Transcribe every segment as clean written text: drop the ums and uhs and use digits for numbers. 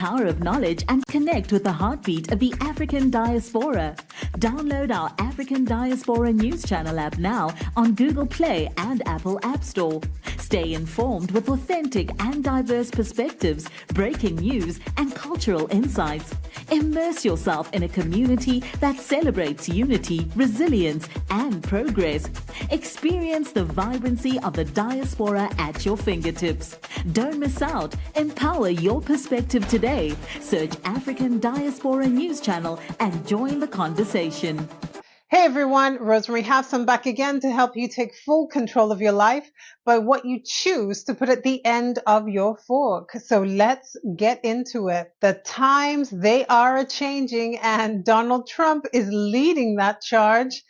Power of knowledge and connect with the heartbeat of the African diaspora. Download our African Diaspora News Channel app now on Google Play and Apple App Store. Stay informed with authentic and diverse perspectives, breaking news, and cultural insights. Immerse yourself in a community that celebrates unity, resilience, and progress. Experience the vibrancy of the diaspora at your fingertips. Don't miss out. Empower your perspective today. Search African Diaspora News Channel and join the conversation. Hey everyone, Rosemarie Havsom back again to help you take full control of your life by what you choose to put at the end of your fork. So let's get into it. The times, they are a-changing, and Donald Trump is leading that charge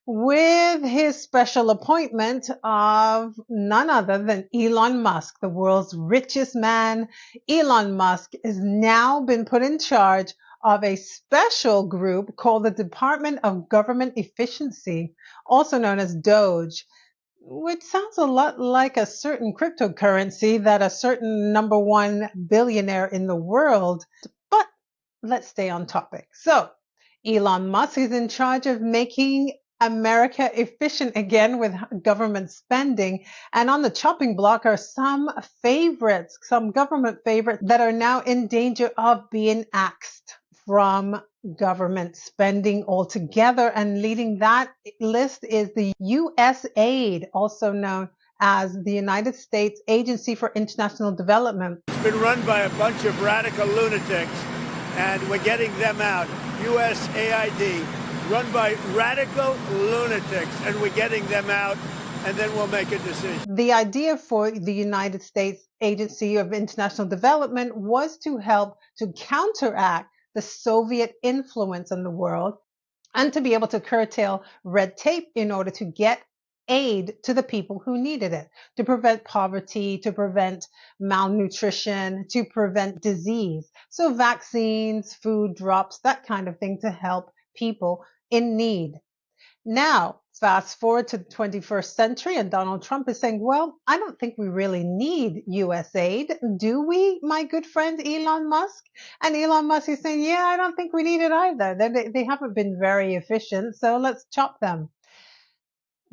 with his special appointment of none other than Elon Musk, the world's richest man. Elon Musk has now been put in charge of a special group called the Department of Government Efficiency, also known as Doge, which sounds a lot like a certain cryptocurrency that a certain number one billionaire in the world. But let's stay on topic. So Elon Musk is in charge of making America efficient again with government spending. And on the chopping block are some favorites, some government favorites that are now in danger of being axed from government spending altogether. And leading that list is the USAID, also known as the United States Agency for International Development. It's been run by a bunch of radical lunatics, and we're getting them out. USAID, run by radical lunatics, and we're getting them out, and then we'll make a decision. The idea for the United States Agency of International Development was to help to counteract the Soviet influence in the world and to be able to curtail red tape in order to get aid to the people who needed it, to prevent poverty, to prevent malnutrition, to prevent disease. So vaccines, food drops, that kind of thing to help people in need. Now, fast forward to the 21st century, and Donald Trump is saying, well, I don't think we really need USAID. Do we, my good friend Elon Musk? And Elon Musk is saying, yeah, I don't think we need it either. They haven't been very efficient, so let's chop them.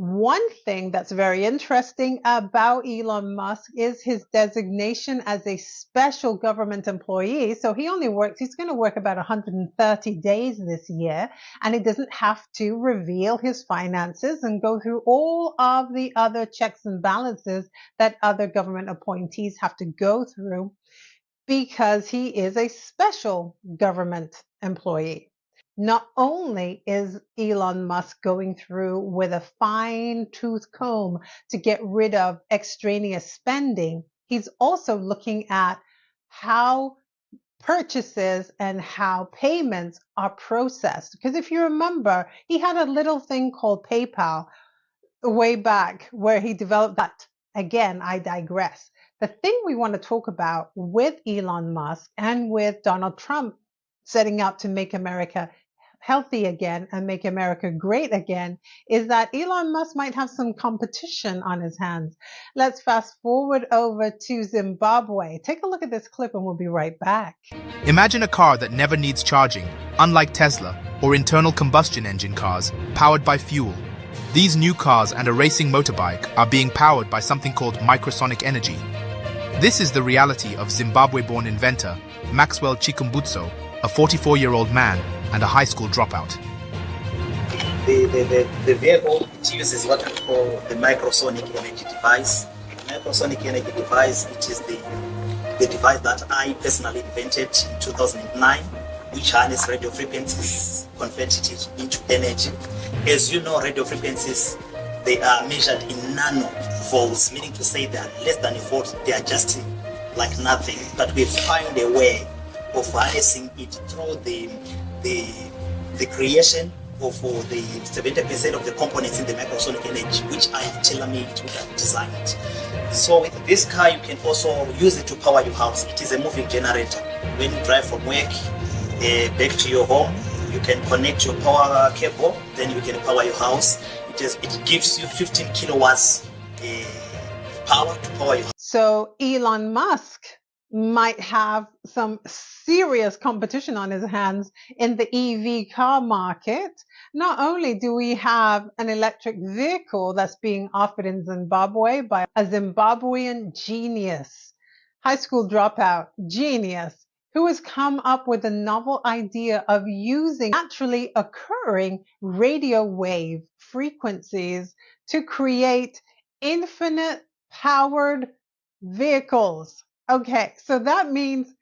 One thing that's very interesting about Elon Musk is his designation as a special government employee. So he's going to work about 130 days this year, and he doesn't have to reveal his finances and go through all of the other checks and balances that other government appointees have to go through because he is a special government employee. Not only is Elon Musk going through with a fine-tooth comb to get rid of extraneous spending, he's also looking at how purchases and how payments are processed. Because if you remember, he had a little thing called PayPal way back where he developed that. Again, I digress. The thing we want to talk about with Elon Musk and with Donald Trump setting out to make America healthy again and make America great again is that Elon Musk might have some competition on his hands. Let's fast forward over to Zimbabwe. Take a look at this clip and we'll be right back. Imagine a car that never needs charging, unlike Tesla or internal combustion engine cars powered by fuel. These new cars and a racing motorbike are being powered by something called microsonic energy. This is the reality of Zimbabwe-born inventor Maxwell Chikumbutso, a 44-year-old man and a high school dropout. The vehicle uses what we call the microsonic energy device. The microsonic energy device, it is the device that I personally invented in 2009, which harnesses radio frequencies, converted it into energy. As you know, radio frequencies, they are measured in nanovolts, meaning to say they are less than a volt, they are just like nothing. But we find a way of harnessing it through the creation of the 70% of the components in the microsonic energy, which I have tailor-made to have designed. So with this car, you can also use it to power your house. It is a moving generator. When you drive from work back to your home, you can connect your power cable, then you can power your house. It gives you 15 kilowatts power to power your house. So Elon Musk might have some serious competition on his hands in the EV car market. Not only do we have an electric vehicle that's being offered in Zimbabwe by a Zimbabwean genius, high school dropout genius, who has come up with a novel idea of using naturally occurring radio wave frequencies to create infinite powered vehicles. Okay, so that means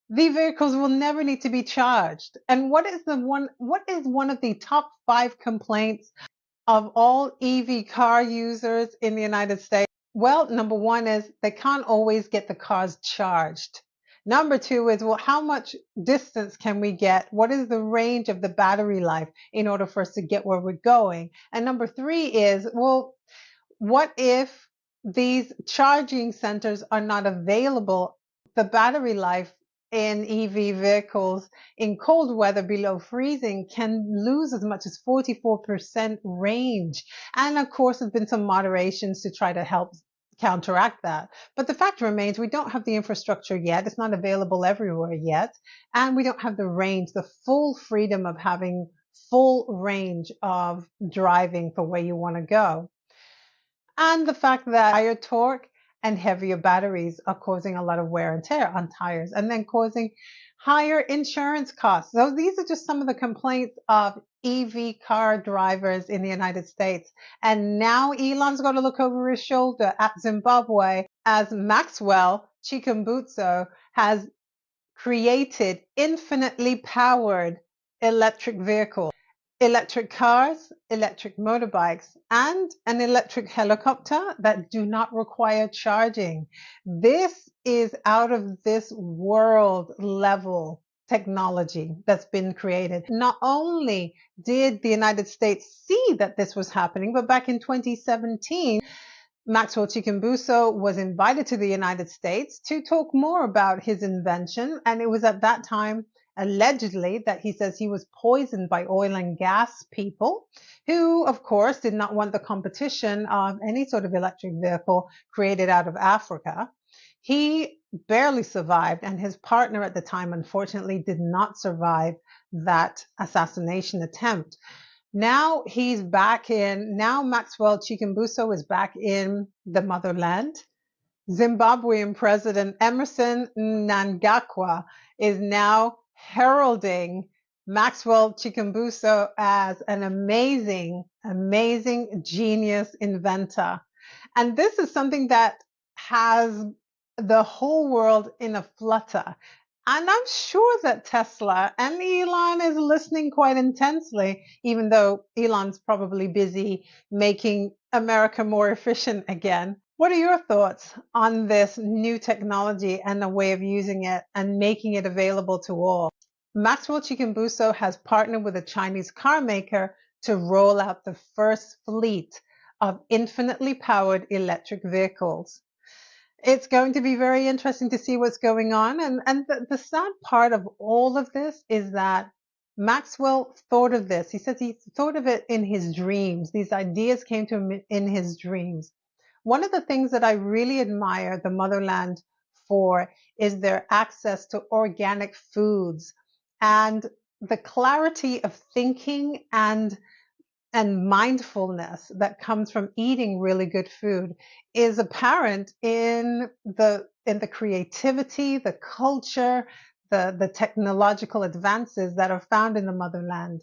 the vehicles will never need to be charged. And what is one of the top 5 complaints of all EV car users in the United States? Well, number 1 is they can't always get the cars charged. Number 2 is, well, how much distance can we get? What is the range of the battery life in order for us to get where we're going? And number 3 is, well, what if these charging centers are not available? The battery life in EV vehicles in cold weather below freezing can lose as much as 44% range. And of course, there's been some moderations to try to help counteract that. But the fact remains, we don't have the infrastructure yet. It's not available everywhere yet. And we don't have the range, the full freedom of having full range of driving for where you want to go. And the fact that higher torque and heavier batteries are causing a lot of wear and tear on tires and then causing higher insurance costs. So these are just some of the complaints of EV car drivers in the United States. And now Elon's got to look over his shoulder at Zimbabwe as Maxwell Chikumbutso has created infinitely powered electric vehicles. Electric cars, electric motorbikes, and an electric helicopter that do not require charging. This is out of this world level technology that's been created. Not only did the United States see that this was happening, but back in 2017, Maxwell Chikumbutso was invited to the United States to talk more about his invention. And it was at that time allegedly that he says he was poisoned by oil and gas people who, of course, did not want the competition of any sort of electric vehicle created out of Africa. He barely survived, and his partner at the time, unfortunately, did not survive that assassination attempt. Now Maxwell Chikumbutso is back in the motherland. Zimbabwean President Emerson Mnangagwa is now heralding Maxwell Chikumbutso as an amazing, amazing genius inventor. And this is something that has the whole world in a flutter. And I'm sure that Tesla and Elon is listening quite intensely, even though Elon's probably busy making America more efficient again. What are your thoughts on this new technology and the way of using it and making it available to all? Maxwell Chikumbutso has partnered with a Chinese car maker to roll out the first fleet of infinitely powered electric vehicles. It's going to be very interesting to see what's going on. And the sad part of all of this is that Maxwell thought of this. He says he thought of it in his dreams. These ideas came to him in his dreams. One of the things that I really admire the motherland for is their access to organic foods and the clarity of thinking and mindfulness that comes from eating really good food is apparent in the creativity, the culture, the technological advances that are found in the motherland.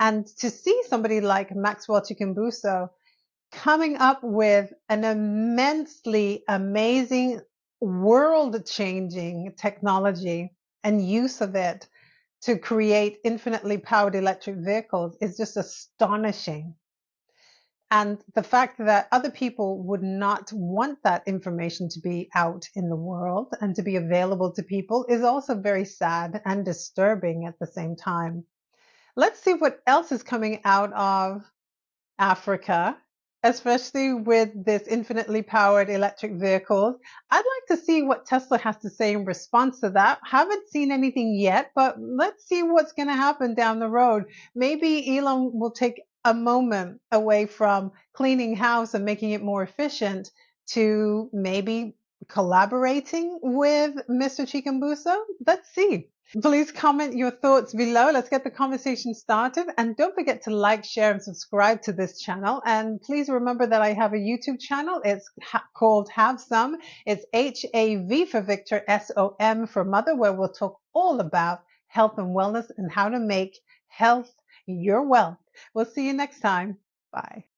And to see somebody like Maxwell Chikumbutso coming up with an immensely amazing, world-changing technology and use of it to create infinitely powered electric vehicles is just astonishing. And the fact that other people would not want that information to be out in the world and to be available to people is also very sad and disturbing at the same time. Let's see what else is coming out of Africa, especially with this infinitely powered electric vehicles. I'd like to see what Tesla has to say in response to that. Haven't seen anything yet, but let's see what's going to happen down the road. Maybe Elon will take a moment away from cleaning house and making it more efficient to maybe collaborating with Mr. Chikambuso? Let's see. Please comment your thoughts below. Let's get the conversation started. And don't forget to like, share, and subscribe to this channel. And please remember that I have a YouTube channel. It's called Havsom. It's HAV for Victor, SOM for Mother, where we'll talk all about health and wellness and how to make health your wealth. We'll see you next time. Bye.